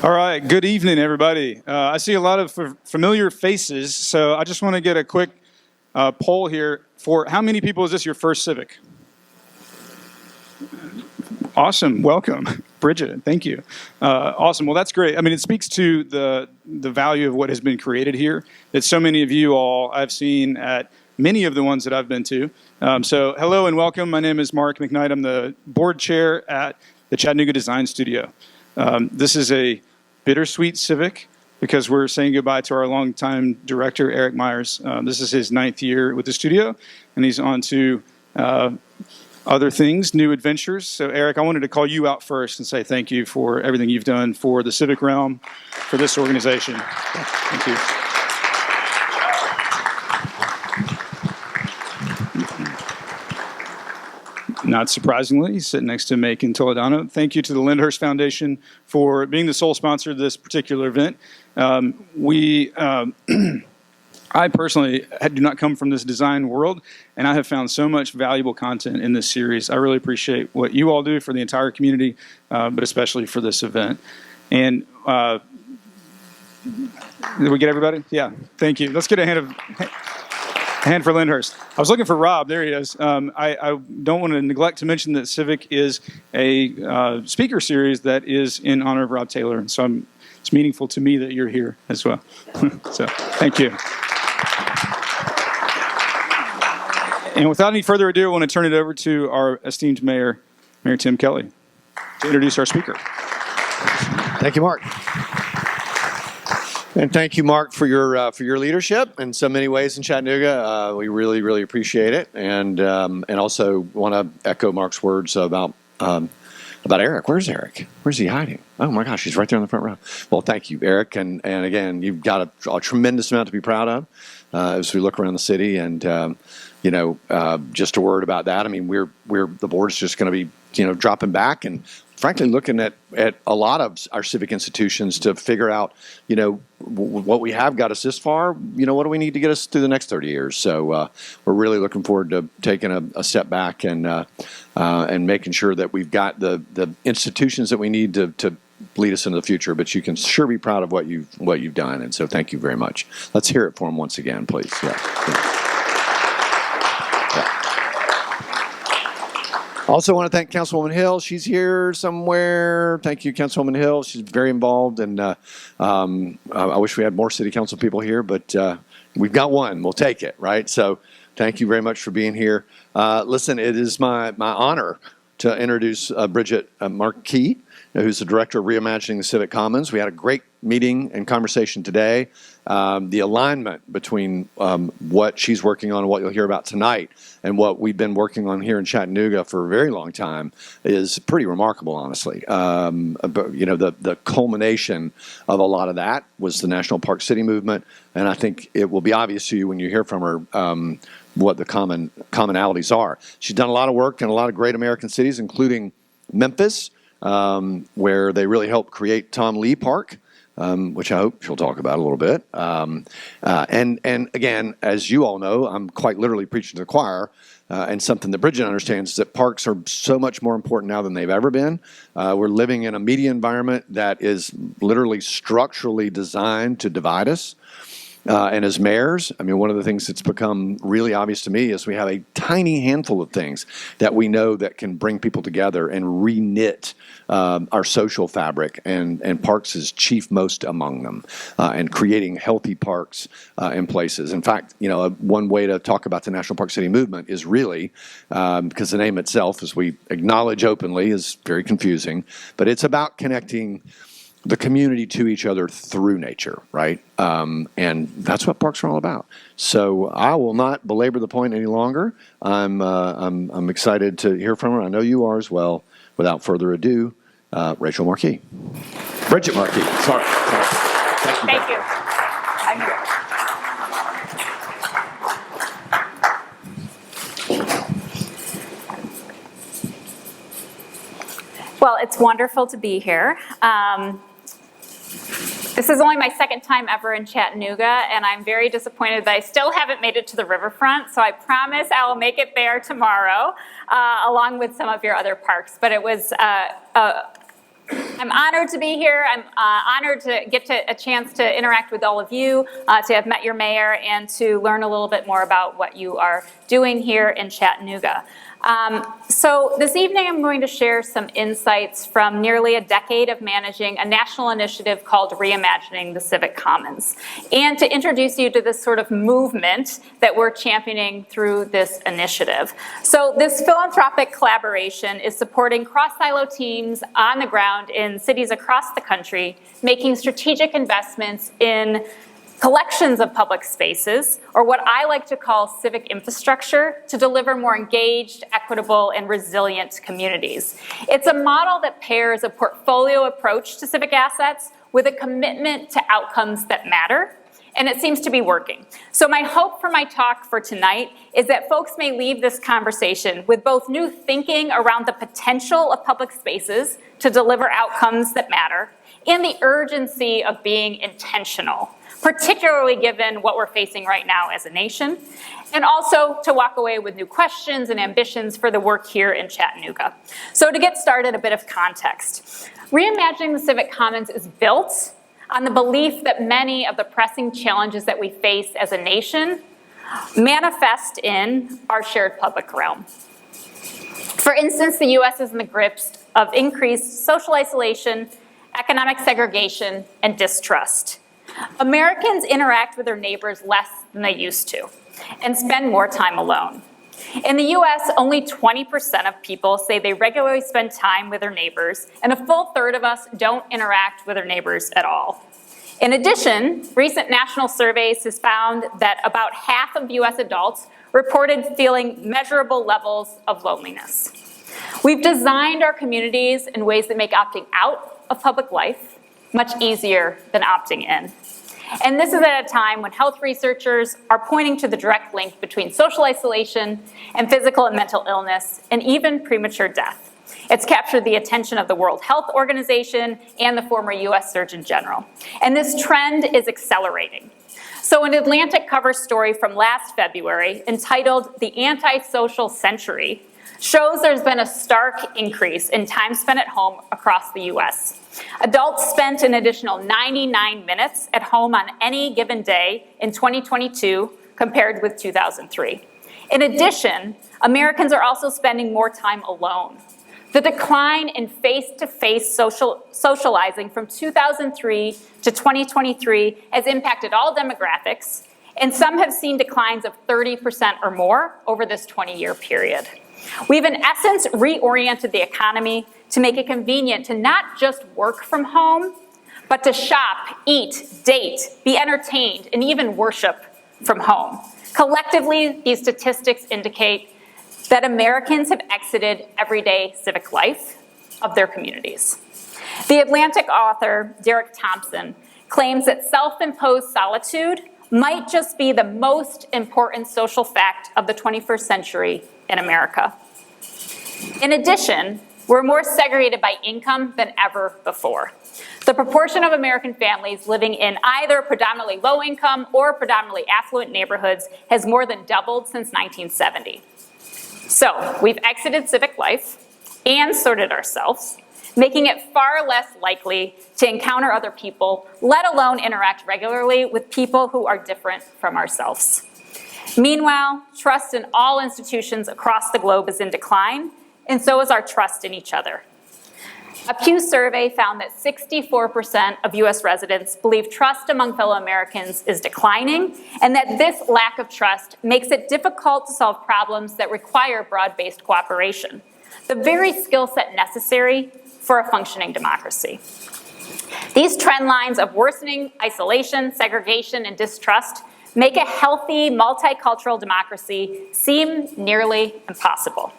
All right, good evening, everybody. I see a lot of familiar faces, so I just want to get a quick poll here for how many people is this your first Civic? Awesome, welcome. Bridget, thank you. Awesome, well that's great. I mean, it speaks to the value of what has been created here. That so many of you all I've seen at many of the ones that I've been to. So hello and welcome. My name is Mark McKnight. I'm the board chair at the Chattanooga Design Studio. This is a bittersweet Civic because we're saying goodbye to our longtime director, Eric Myers. This is his 9th year with the studio, and he's on to other things, new adventures. So Eric, I wanted to call you out first and say thank you for everything you've done for the civic realm, for this organization. Thank you. Not surprisingly, he's sitting next to Macon Toledano. Thank you to the Lyndhurst Foundation for being the sole sponsor of this particular event. I personally do not come from this design world, and I have found so much valuable content in this series. I really appreciate what you all do for the entire community, but especially for this event. And did we get everybody? Yeah, thank you. Let's get a hand for Lyndhurst. I was looking for Rob. There he is. I don't want to neglect to mention that Civic is a speaker series that is in honor of Rob Taylor. And so it's meaningful to me that you're here as well. So thank you. And without any further ado, I want to turn it over to our esteemed Mayor Tim Kelly, to introduce our speaker. Thank you, Mark. And thank you, Mark, for your leadership in so many ways in Chattanooga. We really, really appreciate it, and also want to echo Mark's words about Eric. Where's Eric? Where's he hiding? Oh my gosh, he's right there in the front row. Well, thank you, Eric, and again, you've got a tremendous amount to be proud of as we look around the city, and just a word about that. I mean, the board's just going to be dropping back and frankly looking at a lot of our civic institutions to figure out what we have got us this far. What do we need to get us through the next 30 years? So we're really looking forward to taking a step back and making sure that we've got the institutions that we need to lead us into the future. But you can sure be proud of what you've done, and so thank you very much. Let's hear it for him once again, please. Yeah. Also want to thank Councilwoman Hill. She's here somewhere. Thank you, Councilwoman Hill. She's very involved, and I wish we had more city council people here, but we've got one. We'll take it, right? So thank you very much for being here. Listen, it is my honor to introduce Bridget Marquis, who's the director of Reimagining the Civic Commons. We had a great meeting and conversation today. The alignment between what she's working on and what you'll hear about tonight and what we've been working on here in Chattanooga for a very long time is pretty remarkable, honestly. But, the culmination of a lot of that was the National Park City movement, and I think it will be obvious to you when you hear from her what the commonalities are. She's done a lot of work in a lot of great American cities, including Memphis, where they really helped create Tom Lee Park, which I hope she'll talk about a little bit. And again, as you all know, I'm quite literally preaching to the choir, and something that Bridget understands is that parks are so much more important now than they've ever been. We're living in a media environment that is literally structurally designed to divide us. And as mayors, I mean, one of the things that's become really obvious to me is we have a tiny handful of things that we know that can bring people together and re-knit our social fabric, and parks is chief most among them, and creating healthy parks in places. In fact, one way to talk about the National Park City movement is really, because the name itself, as we acknowledge openly, is very confusing, but it's about connecting the community to each other through nature, right? And that's what parks are all about. So I will not belabor the point any longer. I'm excited to hear from her. I know you are as well. Without further ado, Bridget Marquis. Sorry. Thank you. I'm here. Well, it's wonderful to be here. This is only my second time ever in Chattanooga, and I'm very disappointed that I still haven't made it to the riverfront, so I promise I will make it there tomorrow, along with some of your other parks. But it was I'm honored to be here. I'm honored to get a chance to interact with all of you, to have met your mayor, and to learn a little bit more about what you are doing here in Chattanooga. So this evening I'm going to share some insights from nearly a decade of managing a national initiative called Reimagining the Civic Commons, and to introduce you to this sort of movement that we're championing through this initiative. So this philanthropic collaboration is supporting cross-silo teams on the ground in cities across the country, making strategic investments in collections of public spaces, or what I like to call civic infrastructure, to deliver more engaged, equitable, and resilient communities. It's a model that pairs a portfolio approach to civic assets with a commitment to outcomes that matter, and it seems to be working. So my hope for my talk for tonight is that folks may leave this conversation with both new thinking around the potential of public spaces to deliver outcomes that matter, and the urgency of being intentional, particularly given what we're facing right now as a nation, and also to walk away with new questions and ambitions for the work here in Chattanooga. So to get started, a bit of context. Reimagining the Civic Commons is built on the belief that many of the pressing challenges that we face as a nation manifest in our shared public realm. For instance, the U.S. is in the grips of increased social isolation, economic segregation, and distrust. Americans interact with their neighbors less than they used to and spend more time alone. In the US, only 20% of people say they regularly spend time with their neighbors, and a full third of us don't interact with their neighbors at all. In addition, recent national surveys have found that about half of US adults reported feeling measurable levels of loneliness. We've designed our communities in ways that make opting out of public life much easier than opting in. And this is at a time when health researchers are pointing to the direct link between social isolation and physical and mental illness, and even premature death. It's captured the attention of the World Health Organization and the former US Surgeon General. And this trend is accelerating. So an Atlantic cover story from last February entitled "The Antisocial Century" shows there's been a stark increase in time spent at home across the US. Adults spent an additional 99 minutes at home on any given day in 2022 compared with 2003. In addition, Americans are also spending more time alone. The decline in face-to-face socializing from 2003 to 2023 has impacted all demographics, and some have seen declines of 30% or more over this 20-year period. We've in essence reoriented the economy to make it convenient to not just work from home, but to shop, eat, date, be entertained, and even worship from home. Collectively, these statistics indicate that Americans have exited everyday civic life of their communities. The Atlantic author Derek Thompson claims that self-imposed solitude might just be the most important social fact of the 21st century in America. In addition, we're more segregated by income than ever before. The proportion of American families living in either predominantly low-income or predominantly affluent neighborhoods has more than doubled since 1970. So we've exited civic life and sorted ourselves, making it far less likely to encounter other people, let alone interact regularly with people who are different from ourselves. Meanwhile, trust in all institutions across the globe is in decline, and so is our trust in each other. A Pew survey found that 64% of US residents believe trust among fellow Americans is declining, and that this lack of trust makes it difficult to solve problems that require broad-based cooperation, the very skill set necessary for a functioning democracy. These trend lines of worsening isolation, segregation, and distrust make a healthy, multicultural democracy seem nearly impossible.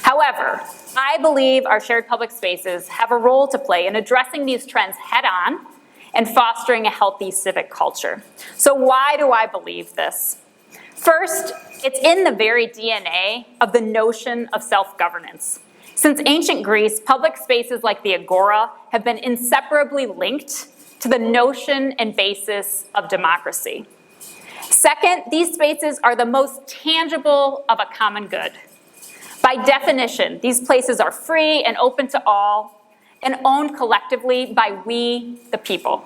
However, I believe our shared public spaces have a role to play in addressing these trends head-on and fostering a healthy civic culture. So why do I believe this? First, it's in the very DNA of the notion of self-governance. Since ancient Greece, public spaces like the agora have been inseparably linked to the notion and basis of democracy. Second, these spaces are the most tangible of a common good. By definition, these places are free and open to all, and owned collectively by we, the people.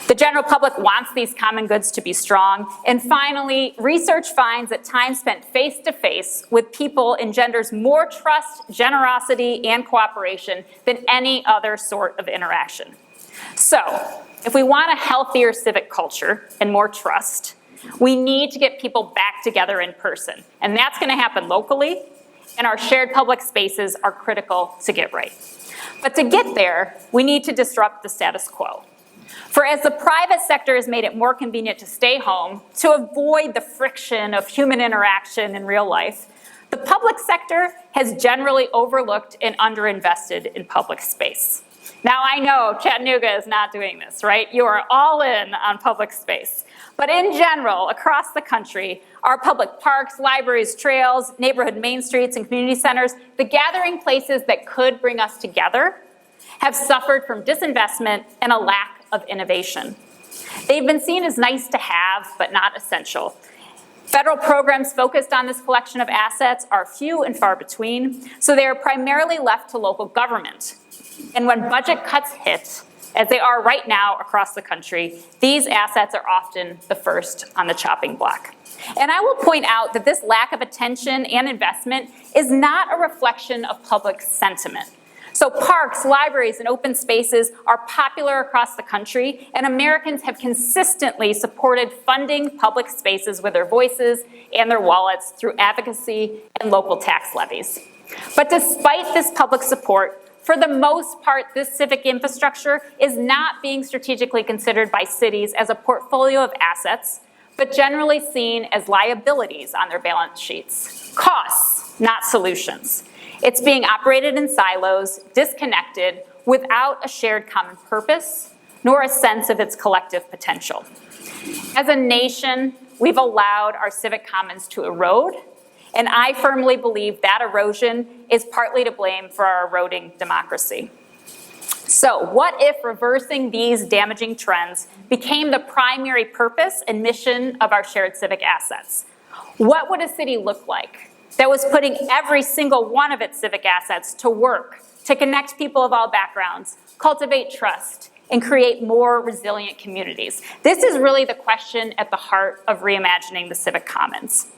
The general public wants these common goods to be strong. And finally, research finds that time spent face-to-face with people engenders more trust, generosity, and cooperation than any other sort of interaction. So, if we want a healthier civic culture and more trust, we need to get people back together in person. And that's going to happen locally, and our shared public spaces are critical to get right. But to get there, we need to disrupt the status quo. For as the private sector has made it more convenient to stay home, to avoid the friction of human interaction in real life, the public sector has generally overlooked and underinvested in public space. Now, I know Chattanooga is not doing this, right? You are all in on public space. But in general, across the country, our public parks, libraries, trails, neighborhood main streets, and community centers, the gathering places that could bring us together, have suffered from disinvestment and a lack of innovation. They've been seen as nice to have, but not essential. Federal programs focused on this collection of assets are few and far between, so they are primarily left to local government. And when budget cuts hit, as they are right now across the country, these assets are often the first on the chopping block. And I will point out that this lack of attention and investment is not a reflection of public sentiment. So parks, libraries, and open spaces are popular across the country, and Americans have consistently supported funding public spaces with their voices and their wallets through advocacy and local tax levies. But despite this public support, for the most part, this civic infrastructure is not being strategically considered by cities as a portfolio of assets, but generally seen as liabilities on their balance sheets. Costs, not solutions. It's being operated in silos, disconnected, without a shared common purpose, nor a sense of its collective potential. As a nation, we've allowed our civic commons to erode, and I firmly believe that erosion is partly to blame for our eroding democracy. So, what if reversing these damaging trends became the primary purpose and mission of our shared civic assets? What would a city look like that was putting every single one of its civic assets to work to connect people of all backgrounds, cultivate trust, and create more resilient communities? This is really the question at the heart of reimagining the civic commons.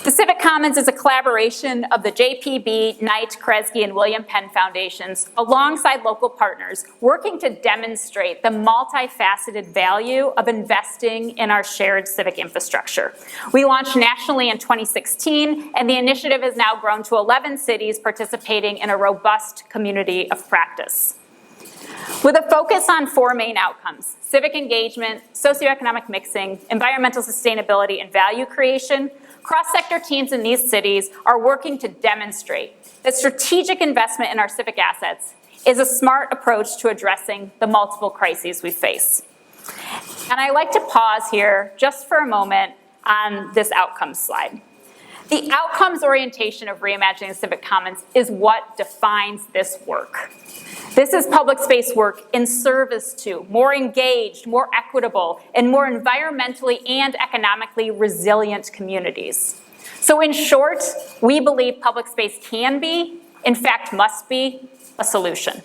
The Civic Commons is a collaboration of the JPB, Knight, Kresge, and William Penn Foundations alongside local partners working to demonstrate the multifaceted value of investing in our shared civic infrastructure. We launched nationally in 2016, and the initiative has now grown to 11 cities participating in a robust community of practice. With a focus on four main outcomes: civic engagement, socioeconomic mixing, environmental sustainability, and value creation, cross-sector teams in these cities are working to demonstrate that strategic investment in our civic assets is a smart approach to addressing the multiple crises we face. And I like to pause here just for a moment on this outcomes slide. The outcomes orientation of reimagining the civic commons is what defines this work. This is public space work in service to more engaged, more equitable, and more environmentally and economically resilient communities. So in short, we believe public space can be, in fact must be, a solution.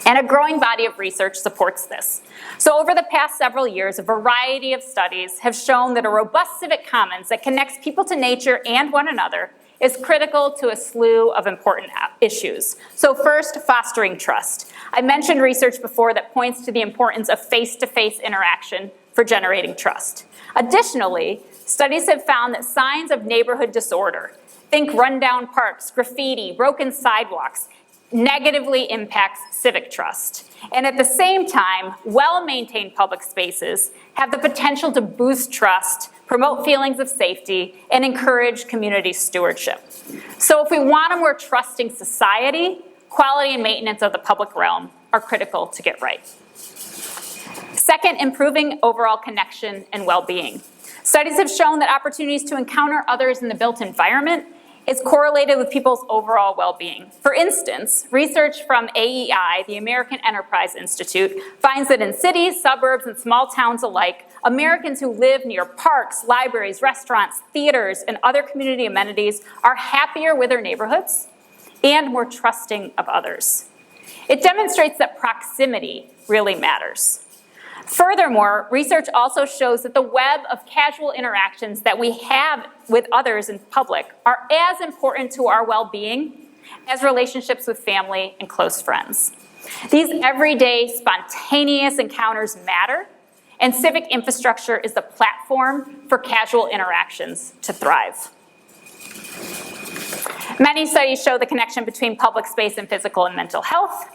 And a growing body of research supports this. So over the past several years, a variety of studies have shown that a robust civic commons that connects people to nature and one another is critical to a slew of important issues. So first, fostering trust. I mentioned research before that points to the importance of face-to-face interaction for generating trust. Additionally, studies have found that signs of neighborhood disorder, think rundown parks, graffiti, broken sidewalks, negatively impacts civic trust. And at the same time, well-maintained public spaces have the potential to boost trust, promote feelings of safety, and encourage community stewardship. So if we want a more trusting society, quality and maintenance of the public realm are critical to get right. Second, improving overall connection and well-being. Studies have shown that opportunities to encounter others in the built environment is correlated with people's overall well-being. For instance, research from AEI, the American Enterprise Institute, finds that in cities, suburbs, and small towns alike, Americans who live near parks, libraries, restaurants, theaters, and other community amenities are happier with their neighborhoods and more trusting of others. It demonstrates that proximity really matters. Furthermore, research also shows that the web of casual interactions that we have with others in public are as important to our well-being as relationships with family and close friends. These everyday, spontaneous encounters matter, and civic infrastructure is the platform for casual interactions to thrive. Many studies show the connection between public space and physical and mental health.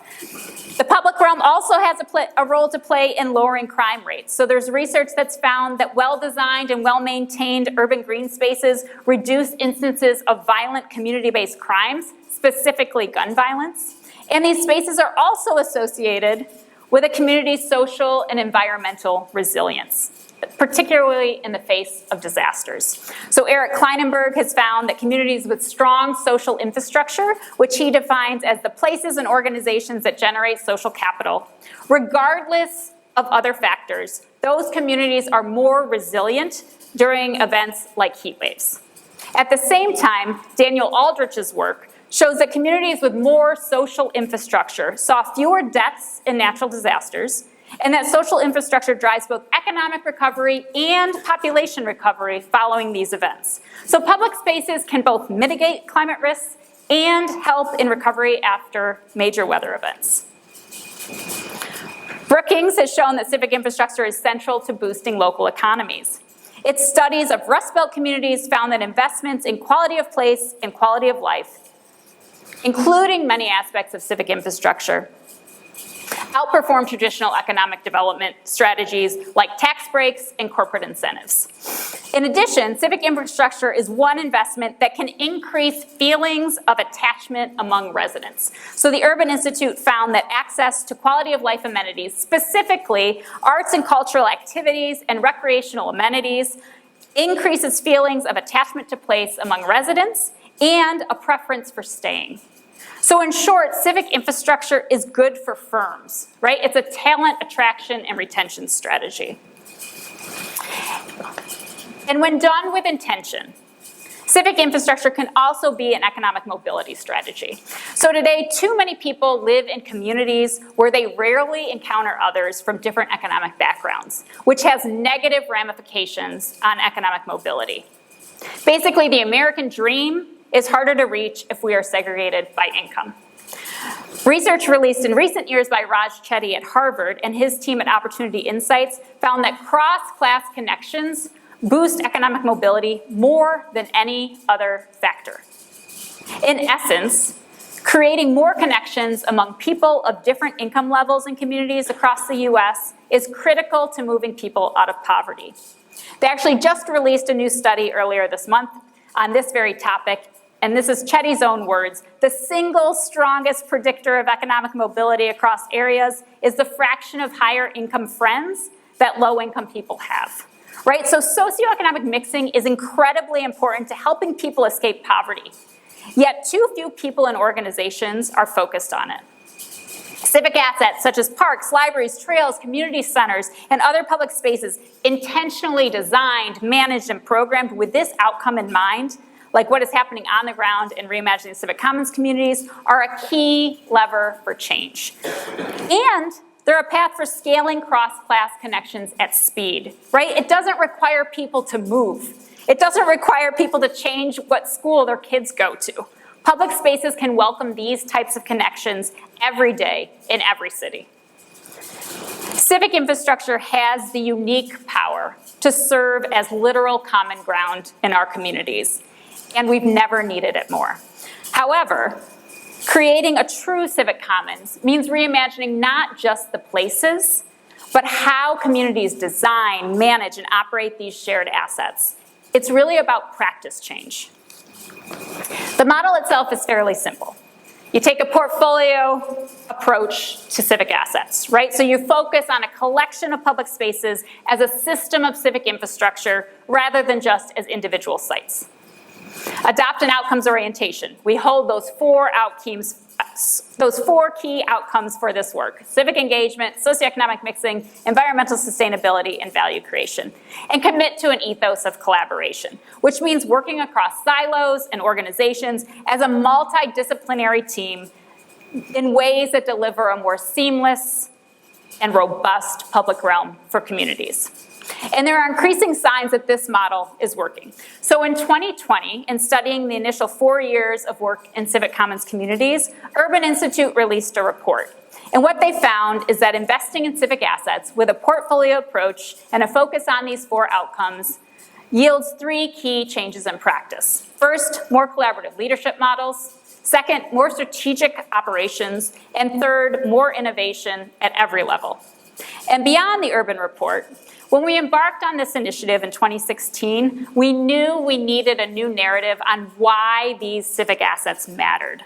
The public realm also has a role to play in lowering crime rates. So there's research that's found that well-designed and well-maintained urban green spaces reduce instances of violent community-based crimes, specifically gun violence. And these spaces are also associated with a community's social and environmental resilience, particularly in the face of disasters. So Eric Kleinenberg has found that communities with strong social infrastructure, which he defines as the places and organizations that generate social capital, regardless of other factors, those communities are more resilient during events like heat waves. At the same time, Daniel Aldrich's work shows that communities with more social infrastructure saw fewer deaths in natural disasters, and that social infrastructure drives both economic recovery and population recovery following these events. So public spaces can both mitigate climate risks and help in recovery after major weather events. Brookings has shown that civic infrastructure is central to boosting local economies. Its studies of Rust Belt communities found that investments in quality of place and quality of life, including many aspects of civic infrastructure, outperform traditional economic development strategies like tax breaks and corporate incentives. In addition, civic infrastructure is one investment that can increase feelings of attachment among residents. So the Urban Institute found that access to quality of life amenities, specifically arts and cultural activities and recreational amenities, increases feelings of attachment to place among residents and a preference for staying. So in short, civic infrastructure is good for firms, right? It's a talent attraction and retention strategy. And when done with intention, civic infrastructure can also be an economic mobility strategy. So today, too many people live in communities where they rarely encounter others from different economic backgrounds, which has negative ramifications on economic mobility. Basically, the American dream is harder to reach if we are segregated by income. Research released in recent years by Raj Chetty at Harvard and his team at Opportunity Insights found that cross-class connections boost economic mobility more than any other factor. In essence, creating more connections among people of different income levels and communities across the US is critical to moving people out of poverty. They actually just released a new study earlier this month on this very topic, and this is Chetty's own words. The single strongest predictor of economic mobility across areas is the fraction of higher income friends that low income people have, right? So socioeconomic mixing is incredibly important to helping people escape poverty, yet too few people and organizations are focused on it. Civic assets such as parks, libraries, trails, community centers, and other public spaces intentionally designed, managed, and programmed with this outcome in mind, like what is happening on the ground in Reimagining the Civic Commons communities, are a key lever for change. And they're a path for scaling cross-class connections at speed, right? It doesn't require people to move. It doesn't require people to change what school their kids go to. Public spaces can welcome these types of connections every day in every city. Civic infrastructure has the unique power to serve as literal common ground in our communities, and we've never needed it more. However, creating a true civic commons means reimagining not just the places, but how communities design, manage, and operate these shared assets. It's really about practice change. The model itself is fairly simple. You take a portfolio approach to civic assets, right? So you focus on a collection of public spaces as a system of civic infrastructure rather than just as individual sites. Adopt an outcomes orientation. We hold those 4 outcomes those 4 key outcomes for this work: civic engagement, socioeconomic mixing, environmental sustainability, and value creation. And commit to an ethos of collaboration, which means working across silos and organizations as a multidisciplinary team in ways that deliver a more seamless and robust public realm for communities. And there are increasing signs that this model is working. So in 2020, in studying the initial 4 years of work in Civic Commons communities, Urban Institute released a report. And what they found is that investing in civic assets with a portfolio approach and a focus on these 4 outcomes yields 3 key changes in practice. First, more collaborative leadership models. Second, more strategic operations. And third, more innovation at every level. And beyond the Urban Report, when we embarked on this initiative in 2016, we knew we needed a new narrative on why these civic assets mattered.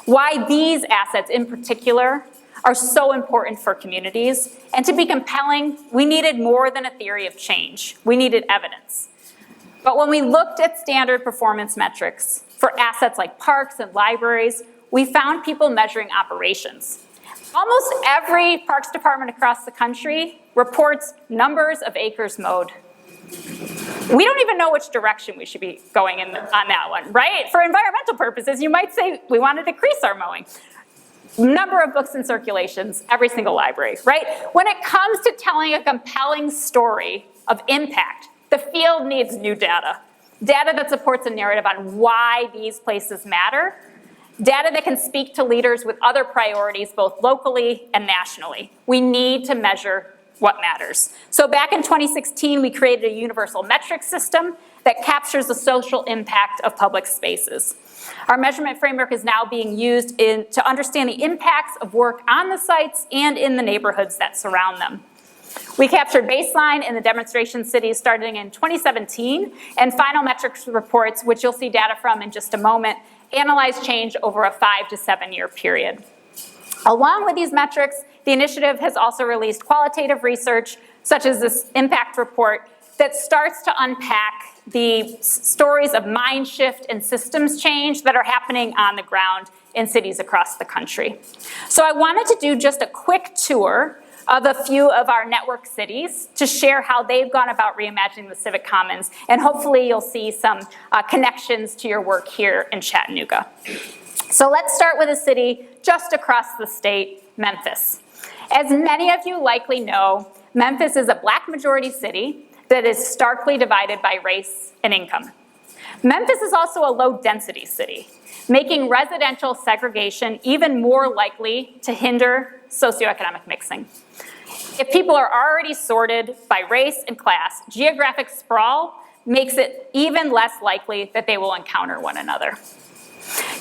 Why these assets in particular are so important for communities. And to be compelling, we needed more than a theory of change. We needed evidence. But when we looked at standard performance metrics for assets like parks and libraries, we found people measuring operations. Almost every parks department across the country reports numbers of acres mowed. We don't even know which direction we should be going in on that one, right? For environmental purposes, you might say we want to decrease our mowing. Number of books in circulations, every single library, right? When it comes to telling a compelling story of impact, the field needs new data. Data that supports a narrative on why these places matter. Data that can speak to leaders with other priorities, both locally and nationally. We need to measure what matters. So back in 2016, we created a universal metric system that captures the social impact of public spaces. Our measurement framework is now being used to understand the impacts of work on the sites and in the neighborhoods that surround them. We captured baseline in the demonstration cities starting in 2017, and final metrics reports, which you'll see data from in just a moment, analyze change over a 5 to 7 year period. Along with these metrics, the initiative has also released qualitative research, such as this impact report, that starts to unpack the stories of mind shift and systems change that are happening on the ground in cities across the country. So I wanted to do just a quick tour of a few of our network cities to share how they've gone about reimagining the Civic Commons, and hopefully you'll see some connections to your work here in Chattanooga. So let's start with a city just across the state, Memphis. As many of you likely know, Memphis is a Black majority city that is starkly divided by race and income. Memphis is also a low density city, making residential segregation even more likely to hinder socioeconomic mixing. If people are already sorted by race and class, geographic sprawl makes it even less likely that they will encounter one another.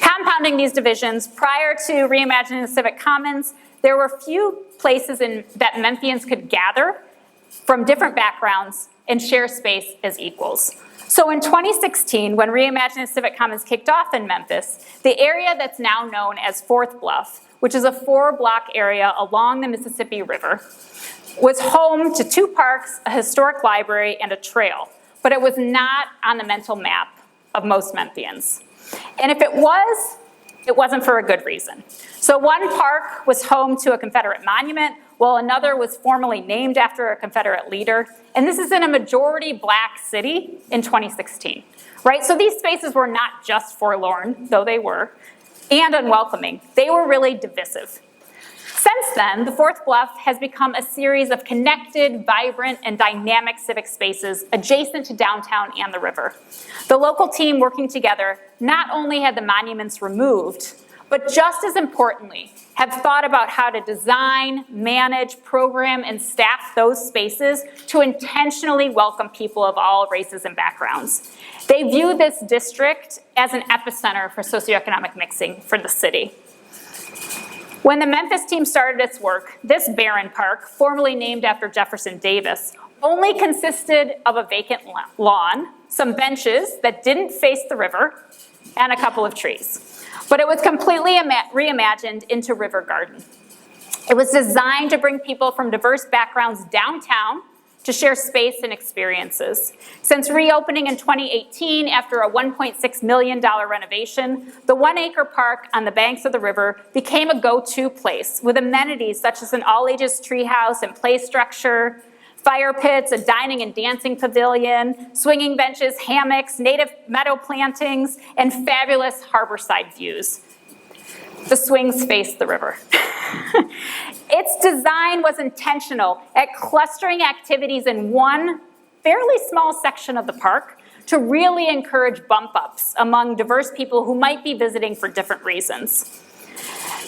Compounding these divisions, prior to reimagining the Civic Commons, there were few places that Memphians could gather from different backgrounds and share space as equals. So in 2016, when Reimagining the Civic Commons kicked off in Memphis, the area that's now known as Fourth Bluff, which is a 4-block area along the Mississippi River, was home to 2 parks, a historic library, and a trail. But it was not on the mental map of most Memphians. And if it was, it wasn't for a good reason. So one park was home to a Confederate monument, while another was formally named after a Confederate leader. And this is in a majority Black city in 2016, right? So these spaces were not just forlorn, though they were, and unwelcoming. They were really divisive. Since then, the Fourth Bluff has become a series of connected, vibrant, and dynamic civic spaces adjacent to downtown and the river. The local team working together not only had the monuments removed, but just as importantly, have thought about how to design, manage, program, and staff those spaces to intentionally welcome people of all races and backgrounds. They view this district as an epicenter for socioeconomic mixing for the city. When the Memphis team started its work, this barren park, formerly named after Jefferson Davis, only consisted of a vacant lawn, some benches that didn't face the river, and a couple of trees. But it was completely reimagined into River Garden. It was designed to bring people from diverse backgrounds downtown to share space and experiences. Since reopening in 2018 after a $1.6 million renovation, the 1-acre park on the banks of the river became a go-to place with amenities such as an all-ages treehouse and play structure, fire pits, a dining and dancing pavilion, swinging benches, hammocks, native meadow plantings, and fabulous harborside views. The swings face the river. Its design was intentional at clustering activities in one fairly small section of the park to really encourage bump-ups among diverse people who might be visiting for different reasons.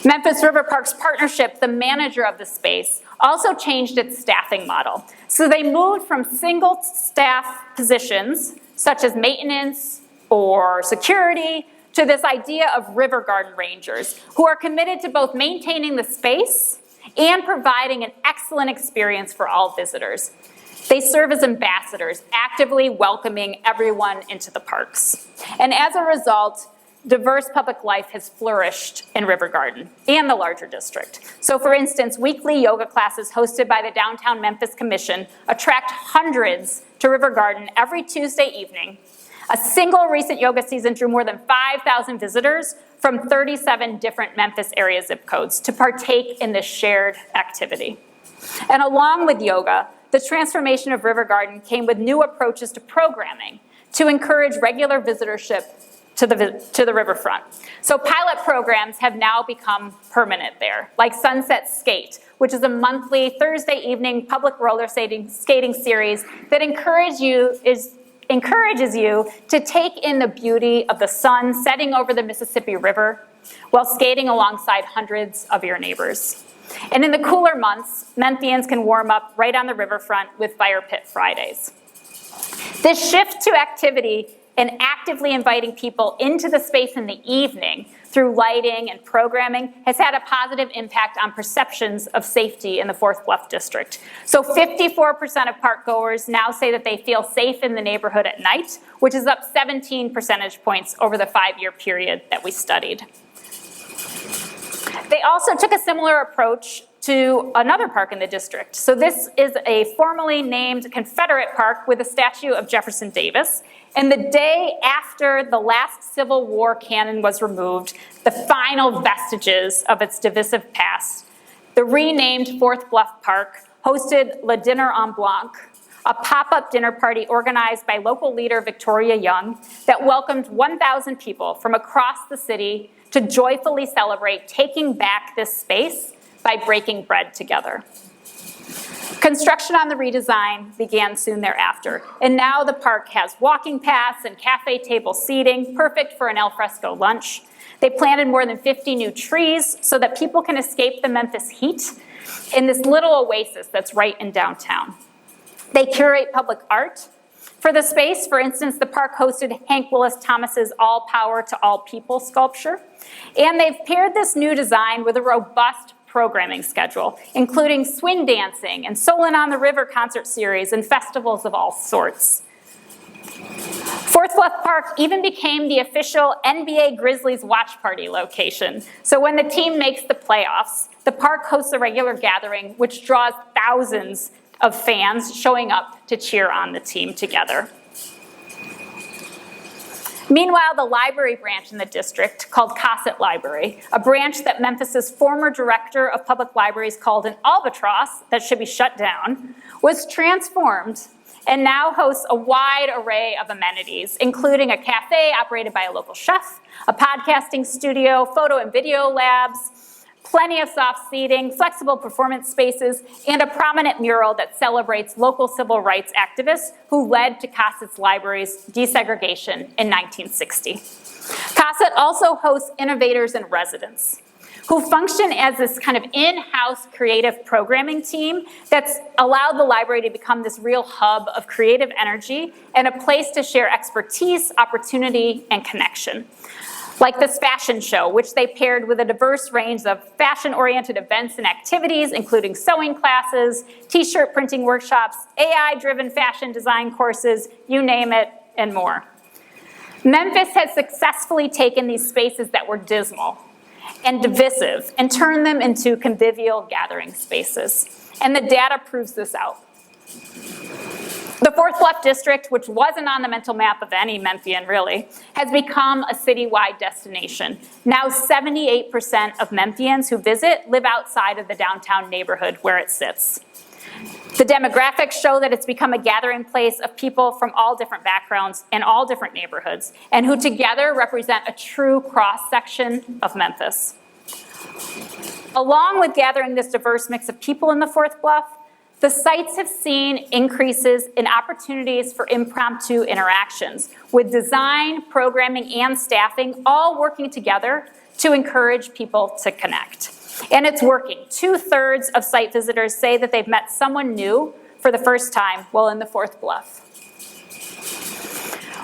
Memphis River Parks Partnership, the manager of the space, also changed its staffing model. So they moved from single staff positions, such as maintenance or security, to this idea of river garden rangers, who are committed to both maintaining the space and providing an excellent experience for all visitors. They serve as ambassadors, actively welcoming everyone into the parks. And as a result, diverse public life has flourished in River Garden and the larger district. So for instance, weekly yoga classes hosted by the Downtown Memphis Commission attract hundreds to River Garden every Tuesday evening. A single recent yoga season drew more than 5,000 visitors from 37 different Memphis area zip codes to partake in this shared activity. And along with yoga, the transformation of River Garden came with new approaches to programming to encourage regular visitorship to the riverfront. So pilot programs have now become permanent there, like Sunset Skate, which is a monthly Thursday evening public roller skating series that encourages you to take in the beauty of the sun setting over the Mississippi River while skating alongside hundreds of your neighbors. And in the cooler months, Memphians can warm up right on the riverfront with Fire Pit Fridays. This shift to activity and actively inviting people into the space in the evening through lighting and programming has had a positive impact on perceptions of safety in the Fourth Bluff district. So 54% of park goers now say that they feel safe in the neighborhood at night, which is up 17 percentage points over the 5-year period that we studied. They also took a similar approach to another park in the district. So this is a formally named Confederate park with a statue of Jefferson Davis. And the day after the last Civil War cannon was removed, the final vestiges of its divisive past, the renamed Fourth Bluff Park hosted Le Dinner en Blanc, a pop-up dinner party organized by local leader Victoria Young that welcomed 1,000 people from across the city to joyfully celebrate taking back this space by breaking bread together. Construction on the redesign began soon thereafter, and now the park has walking paths and cafe table seating, perfect for an al fresco lunch. They planted more than 50 new trees so that people can escape the Memphis heat in this little oasis that's right in downtown. They curate public art for the space. For instance, the park hosted Hank Willis Thomas's All Power to All People sculpture, and they've paired this new design with a robust programming schedule, including swing dancing and Solon on the River concert series and festivals of all sorts. Fourth Bluff Park even became the official NBA Grizzlies watch party location. So when the team makes the playoffs, the park hosts a regular gathering which draws thousands of fans showing up to cheer on the team together. Meanwhile, the library branch in the district, called Cossett Library, a branch that Memphis's former director of public libraries called an albatross that should be shut down, was transformed and now hosts a wide array of amenities, including a cafe operated by a local chef, a podcasting studio, photo and video labs, plenty of soft seating, flexible performance spaces, and a prominent mural that celebrates local civil rights activists who led to Cossett's library's desegregation in 1960. Cossett also hosts innovators in residence who function as this kind of in-house creative programming team that's allowed the library to become this real hub of creative energy and a place to share expertise, opportunity, and connection. Like this fashion show, which they paired with a diverse range of fashion-oriented events and activities, including sewing classes, t-shirt printing workshops, AI-driven fashion design courses, you name it, and more. Memphis has successfully taken these spaces that were dismal and divisive and turned them into convivial gathering spaces. And the data proves this out. The Fourth Bluff District, which wasn't on the mental map of any Memphian really, has become a citywide destination. Now 78% of Memphians who visit live outside of the downtown neighborhood where it sits. The demographics show that it's become a gathering place of people from all different backgrounds and all different neighborhoods, and who together represent a true cross-section of Memphis. Along with gathering this diverse mix of people in the Fourth Bluff, the sites have seen increases in opportunities for impromptu interactions, with design, programming, and staffing all working together to encourage people to connect. And it's working. 2/3 of site visitors say that they've met someone new for the first time while in the Fourth Bluff.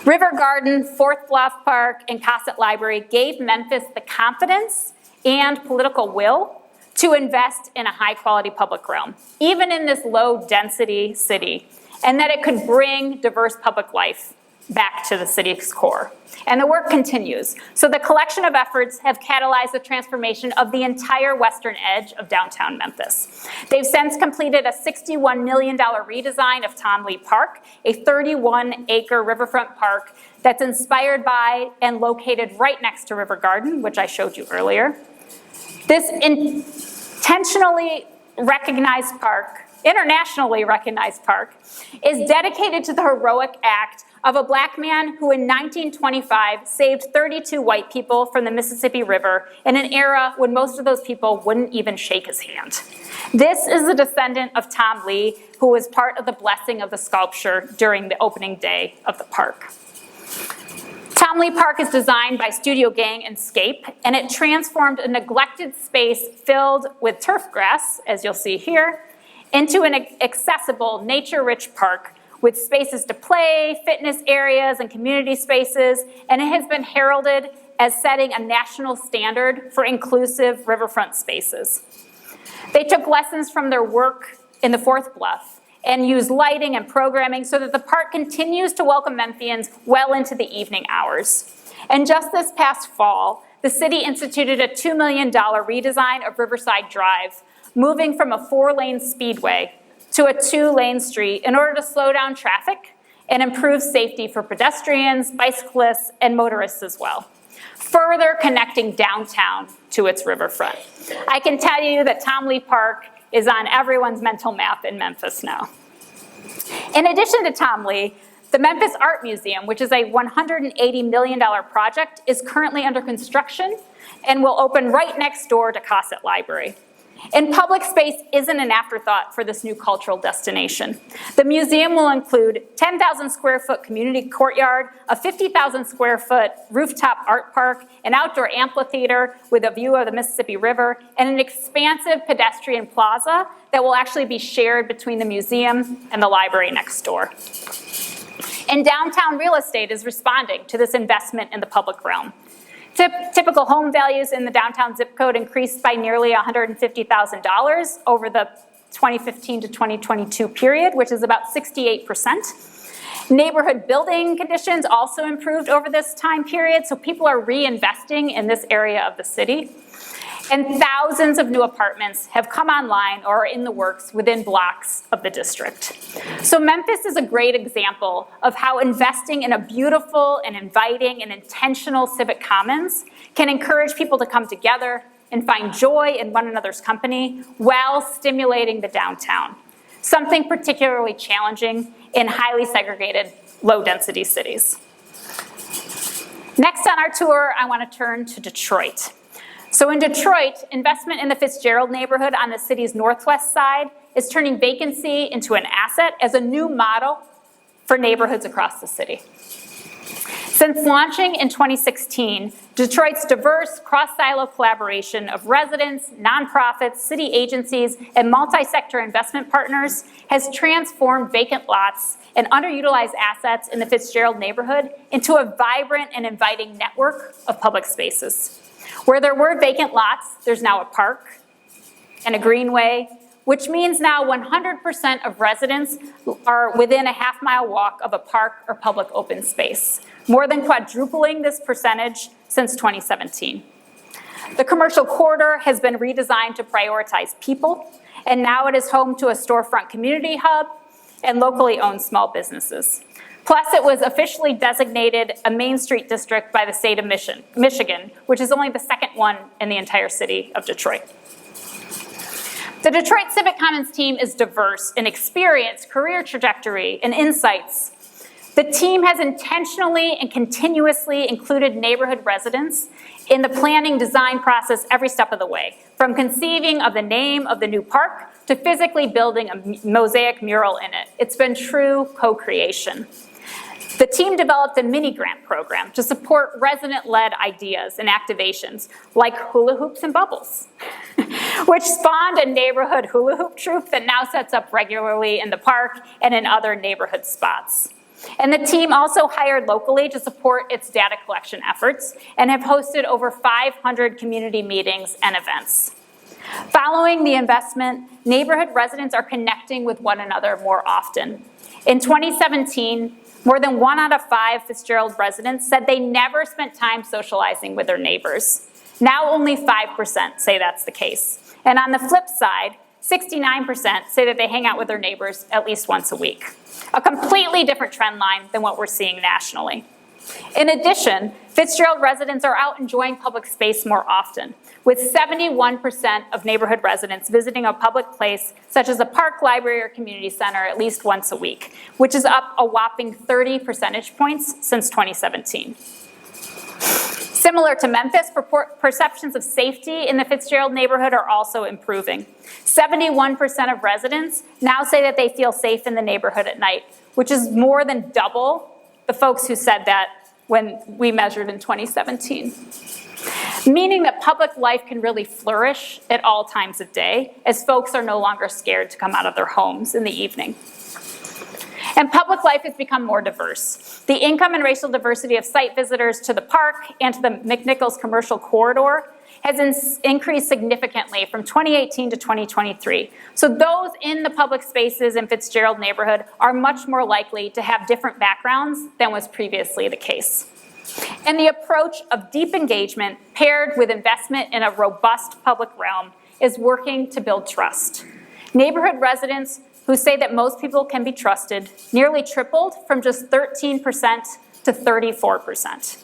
River Garden, Fourth Bluff Park, and Cossett Library gave Memphis the confidence and political will to invest in a high-quality public realm, even in this low-density city, and that it could bring diverse public life back to the city's core. And the work continues. So the collection of efforts have catalyzed the transformation of the entire western edge of downtown Memphis. They've since completed a $61 million redesign of Tom Lee Park, a 31-acre riverfront park that's inspired by and located right next to River Garden, which I showed you earlier. This intentionally recognized park, internationally recognized park, is dedicated to the heroic act of a black man who in 1925 saved 32 white people from the Mississippi River in an era when most of those people wouldn't even shake his hand. This is a descendant of Tom Lee, who was part of the blessing of the sculpture during the opening day of the park. Tom Lee Park is designed by Studio Gang and Scape, and it transformed a neglected space filled with turf grass, as you'll see here, into an accessible, nature-rich park with spaces to play, fitness areas, and community spaces, and it has been heralded as setting a national standard for inclusive riverfront spaces. They took lessons from their work in the Fourth Bluff and used lighting and programming so that the park continues to welcome Memphians well into the evening hours. And just this past fall, the city instituted a $2 million redesign of Riverside Drive, moving from a 4-lane speedway to a 2-lane street in order to slow down traffic and improve safety for pedestrians, bicyclists, and motorists as well, further connecting downtown to its riverfront. I can tell you that Tom Lee Park is on everyone's mental map in Memphis now. In addition to Tom Lee, the Memphis Art Museum, which is a $180 million project, is currently under construction and will open right next door to Cossett Library. And public space isn't an afterthought for this new cultural destination. The museum will include 10,000 square foot community courtyard, a 50,000 square foot rooftop art park, an outdoor amphitheater with a view of the Mississippi River, and an expansive pedestrian plaza that will actually be shared between the museum and the library next door. And downtown real estate is responding to this investment in the public realm. Typical home values in the downtown zip code increased by nearly $150,000 over the 2015 to 2022 period, which is about 68%. Neighborhood building conditions also improved over this time period, so people are reinvesting in this area of the city. And thousands of new apartments have come online or are in the works within blocks of the district. So Memphis is a great example of how investing in a beautiful and inviting and intentional civic commons can encourage people to come together and find joy in one another's company while stimulating the downtown, something particularly challenging in highly segregated, low-density cities. Next on our tour, I want to turn to Detroit. So in Detroit, investment in the Fitzgerald neighborhood on the city's northwest side is turning vacancy into an asset as a new model for neighborhoods across the city. Since launching in 2016, Detroit's diverse cross-silo collaboration of residents, nonprofits, city agencies, and multi-sector investment partners has transformed vacant lots and underutilized assets in the Fitzgerald neighborhood into a vibrant and inviting network of public spaces. Where there were vacant lots, there's now a park and a greenway, which means now 100% of residents are within a half-mile walk of a park or public open space, more than quadrupling this percentage since 2017. The commercial corridor has been redesigned to prioritize people, and now it is home to a storefront community hub and locally owned small businesses. Plus, it was officially designated a Main Street district by the state of Michigan, which is only the second one in the entire city of Detroit. The Detroit Civic Commons team is diverse in experience, career trajectory, and insights. The team has intentionally and continuously included neighborhood residents in the planning design process every step of the way, from conceiving of the name of the new park to physically building a mosaic mural in it. It's been true co-creation. The team developed a mini grant program to support resident-led ideas and activations like hula hoops and bubbles, which spawned a neighborhood hula hoop troupe that now sets up regularly in the park and in other neighborhood spots. And the team also hired locally to support its data collection efforts and have hosted over 500 community meetings and events. Following the investment, neighborhood residents are connecting with one another more often. In 2017, more than 1 out of 5 Fitzgerald residents said they never spent time socializing with their neighbors. Now only 5% say that's the case. And on the flip side, 69% say that they hang out with their neighbors at least once a week. A completely different trend line than what we're seeing nationally. In addition, Fitzgerald residents are out enjoying public space more often, with 71% of neighborhood residents visiting a public place such as a park, library, or community center at least once a week, which is up a whopping 30 percentage points since 2017. Similar to Memphis, perceptions of safety in the Fitzgerald neighborhood are also improving. 71% of residents now say that they feel safe in the neighborhood at night, which is more than double the folks who said that when we measured in 2017. Meaning that public life can really flourish at all times of day, as folks are no longer scared to come out of their homes in the evening. And public life has become more diverse. The income and racial diversity of site visitors to the park and to the McNichols commercial corridor has increased significantly from 2018 to 2023. So those in the public spaces in Fitzgerald neighborhood are much more likely to have different backgrounds than was previously the case. And the approach of deep engagement paired with investment in a robust public realm is working to build trust. Neighborhood residents who say that most people can be trusted nearly tripled from just 13% to 34%.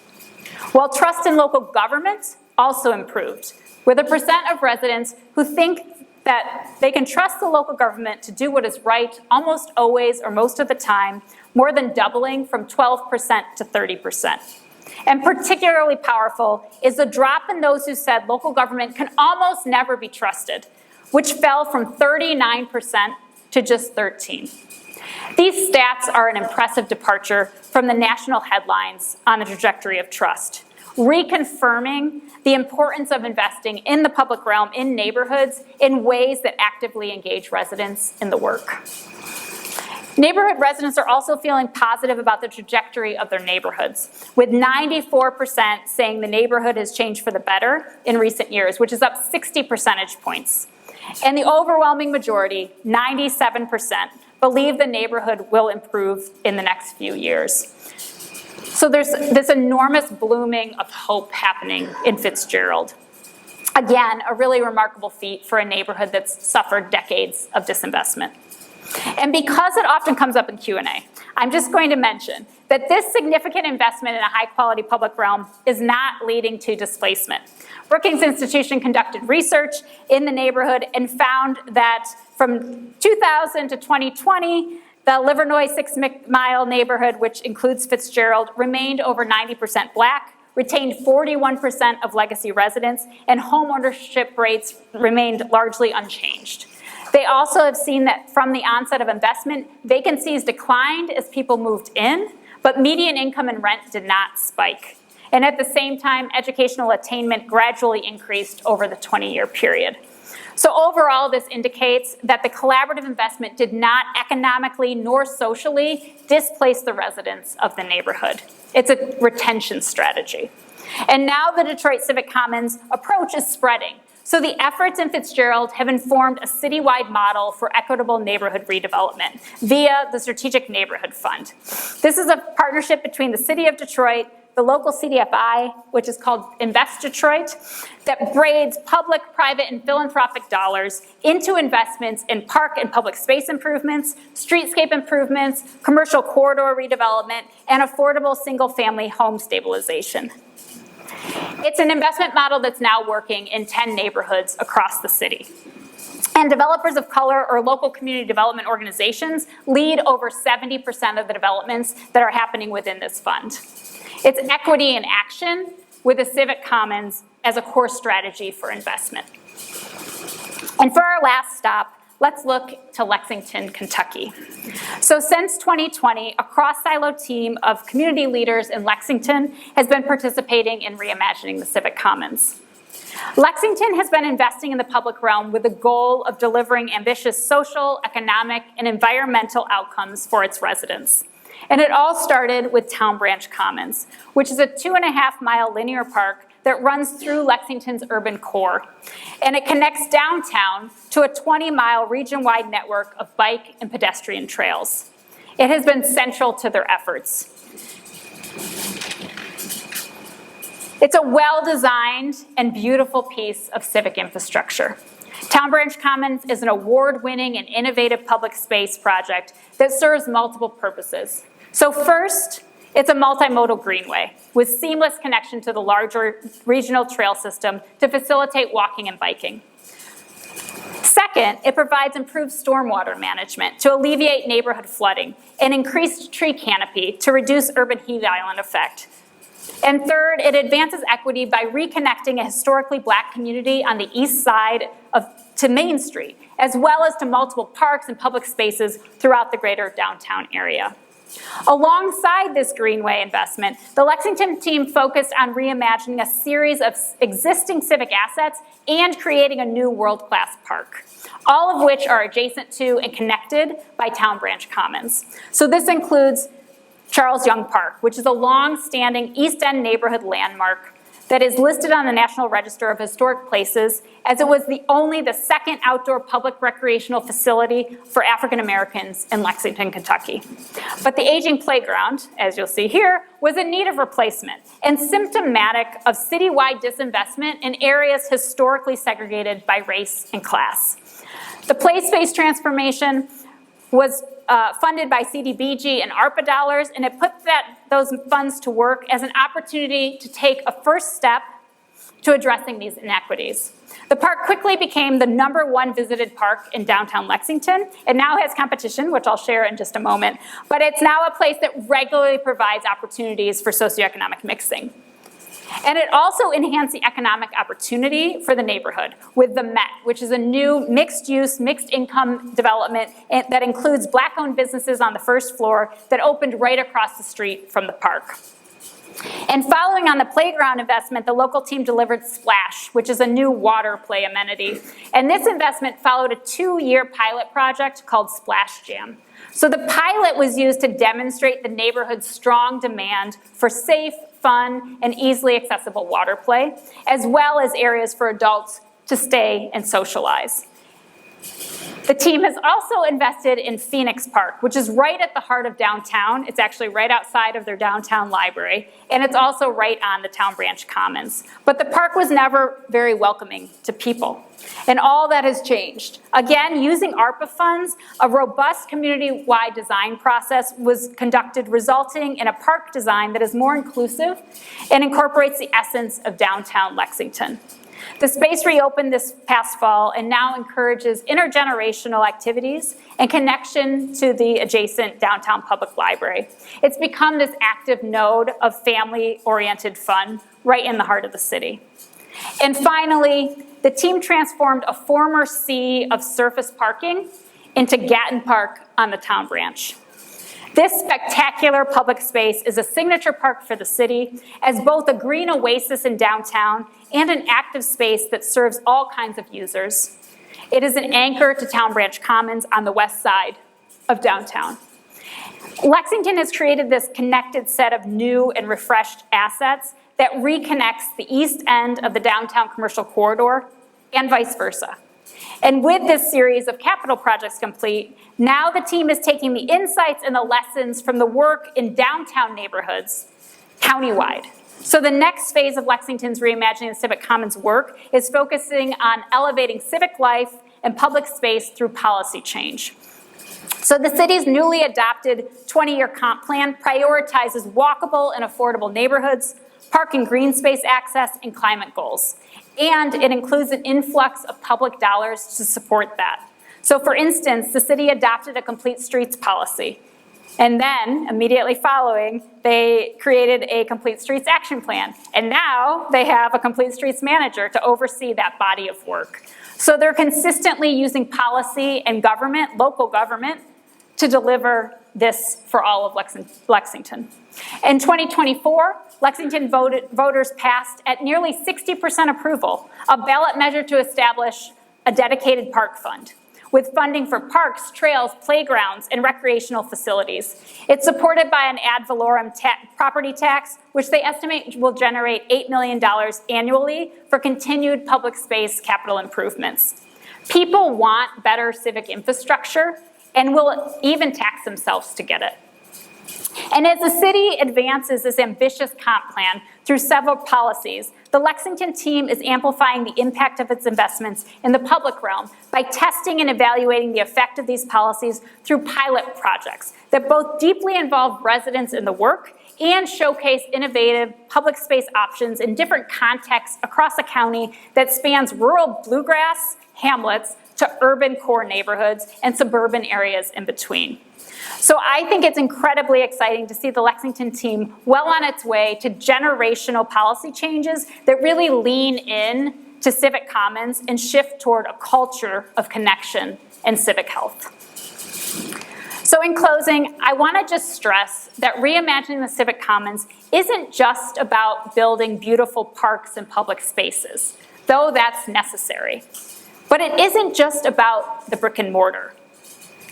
While trust in local government also improved, with a percent of residents who think that they can trust the local government to do what is right almost always or most of the time, more than doubling from 12% to 30%. And particularly powerful is the drop in those who said local government can almost never be trusted, which fell from 39% to just 13%. These stats are an impressive departure from the national headlines on the trajectory of trust, reconfirming the importance of investing in the public realm in neighborhoods in ways that actively engage residents in the work. Neighborhood residents are also feeling positive about the trajectory of their neighborhoods, with 94% saying the neighborhood has changed for the better in recent years, which is up 60 percentage points. And the overwhelming majority, 97%, believe the neighborhood will improve in the next few years. So there's this enormous blooming of hope happening in Fitzgerald. Again, a really remarkable feat for a neighborhood that's suffered decades of disinvestment. And because it often comes up in Q&A, I'm just going to mention that this significant investment in a high-quality public realm is not leading to displacement. Brookings Institution conducted research in the neighborhood and found that from 2000 to 2020, the Livernois 6 Mile neighborhood, which includes Fitzgerald, remained over 90% Black, retained 41% of legacy residents, and homeownership rates remained largely unchanged. They also have seen that from the onset of investment, vacancies declined as people moved in, but median income and rent did not spike. And at the same time, educational attainment gradually increased over the 20-year period. So overall, this indicates that the collaborative investment did not economically nor socially displace the residents of the neighborhood. It's a retention strategy. And now the Detroit Civic Commons approach is spreading. So the efforts in Fitzgerald have informed a citywide model for equitable neighborhood redevelopment via the Strategic Neighborhood Fund. This is a partnership between the City of Detroit, the local CDFI, which is called Invest Detroit, that braids public, private, and philanthropic dollars into investments in park and public space improvements, streetscape improvements, commercial corridor redevelopment, and affordable single-family home stabilization. It's an investment model that's now working in 10 neighborhoods across the city. And developers of color or local community development organizations lead over 70% of the developments that are happening within this fund. It's equity in action with the Civic Commons as a core strategy for investment. And for our last stop, let's look to Lexington, Kentucky. So since 2020, a cross-silo team of community leaders in Lexington has been participating in reimagining the Civic Commons. Lexington has been investing in the public realm with the goal of delivering ambitious social, economic, and environmental outcomes for its residents. And it all started with Town Branch Commons, which is a 2.5-mile linear park that runs through Lexington's urban core. And it connects downtown to a 20-mile region-wide network of bike and pedestrian trails. It has been central to their efforts. It's a well-designed and beautiful piece of civic infrastructure. Town Branch Commons is an award-winning and innovative public space project that serves multiple purposes. So first, it's a multimodal greenway with seamless connection to the larger regional trail system to facilitate walking and biking. Second, it provides improved stormwater management to alleviate neighborhood flooding and increased tree canopy to reduce urban heat island effect. And third, it advances equity by reconnecting a historically Black community on the east side to Main Street, as well as to multiple parks and public spaces throughout the greater downtown area. Alongside this greenway investment, the Lexington team focused on reimagining a series of existing civic assets and creating a new world-class park, all of which are adjacent to and connected by Town Branch Commons. So this includes Charles Young Park, which is a long-standing East End neighborhood landmark that is listed on the National Register of Historic Places, as it was only the second outdoor public recreational facility for African Americans in Lexington, Kentucky. But the aging playground, as you'll see here, was in need of replacement and symptomatic of citywide disinvestment in areas historically segregated by race and class. The play space transformation was funded by CDBG and ARPA dollars, and it put those funds to work as an opportunity to take a first step to addressing these inequities. The park quickly became the #1 visited park in downtown Lexington. It now has competition, which I'll share in just a moment, but it's now a place that regularly provides opportunities for socioeconomic mixing. And it also enhanced the economic opportunity for the neighborhood with the Met, which is a new mixed-use, mixed-income development that includes Black-owned businesses on the first floor that opened right across the street from the park. And following on the playground investment, the local team delivered Splash, which is a new water play amenity. And this investment followed a 2-year pilot project called Splash Jam. So the pilot was used to demonstrate the neighborhood's strong demand for safe, fun, and easily accessible water play, as well as areas for adults to stay and socialize. The team has also invested in Phoenix Park, which is right at the heart of downtown. It's actually right outside of their downtown library, and it's also right on the Town Branch Commons. But the park was never very welcoming to people, and all that has changed. Again, using ARPA funds, a robust community-wide design process was conducted, resulting in a park design that is more inclusive and incorporates the essence of downtown Lexington. The space reopened this past fall and now encourages intergenerational activities and connection to the adjacent downtown public library. It's become this active node of family-oriented fun right in the heart of the city. And finally, the team transformed a former sea of surface parking into Gatton Park on the Town Branch. This spectacular public space is a signature park for the city as both a green oasis in downtown and an active space that serves all kinds of users. It is an anchor to Town Branch Commons on the west side of downtown. Lexington has created this connected set of new and refreshed assets that reconnects the east end of the downtown commercial corridor and vice versa. And with this series of capital projects complete, now the team is taking the insights and the lessons from the work in downtown neighborhoods, countywide. So the next phase of Lexington's Reimagining the Civic Commons work is focusing on elevating civic life and public space through policy change. So the city's newly adopted 20-year comp plan prioritizes walkable and affordable neighborhoods, park and green space access, and climate goals. And it includes an influx of public dollars to support that. So for instance, the city adopted a complete streets policy. And then, immediately following, they created a complete streets action plan. And now they have a complete streets manager to oversee that body of work. So they're consistently using policy and government, local government, to deliver this for all of Lexington. In 2024, Lexington voters passed at nearly 60% approval a ballot measure to establish a dedicated park fund, with funding for parks, trails, playgrounds, and recreational facilities. It's supported by an ad valorem property tax, which they estimate will generate $8 million annually for continued public space capital improvements. People want better civic infrastructure and will even tax themselves to get it. And as the city advances this ambitious comp plan through several policies, the Lexington team is amplifying the impact of its investments in the public realm by testing and evaluating the effect of these policies through pilot projects that both deeply involve residents in the work and showcase innovative public space options in different contexts across a county that spans rural bluegrass hamlets to urban core neighborhoods and suburban areas in between. So I think it's incredibly exciting to see the Lexington team well on its way to generational policy changes that really lean in to civic commons and shift toward a culture of connection and civic health. So in closing, I want to just stress that reimagining the civic commons isn't just about building beautiful parks and public spaces, though that's necessary. But it isn't just about the brick and mortar.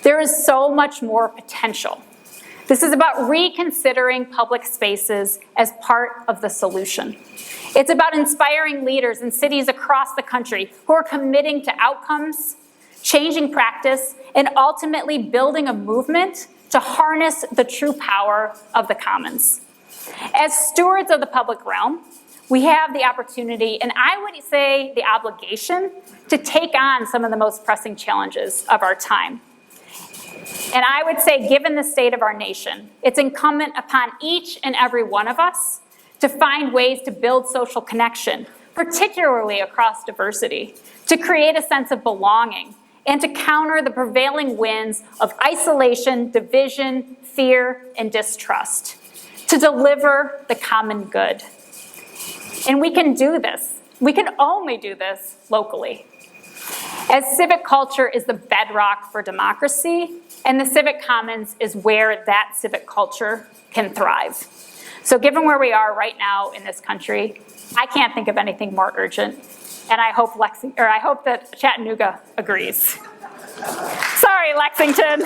There is so much more potential. This is about reconsidering public spaces as part of the solution. It's about inspiring leaders in cities across the country who are committing to outcomes, changing practice, and ultimately building a movement to harness the true power of the commons. As stewards of the public realm, we have the opportunity, and I would say the obligation, to take on some of the most pressing challenges of our time. And I would say, given the state of our nation, it's incumbent upon each and every one of us to find ways to build social connection, particularly across diversity, to create a sense of belonging, and to counter the prevailing winds of isolation, division, fear, and distrust, to deliver the common good. And we can do this. We can only do this locally, as civic culture is the bedrock for democracy, and the civic commons is where that civic culture can thrive. So given where we are right now in this country, I can't think of anything more urgent, and I hope that Chattanooga agrees. Sorry, Lexington.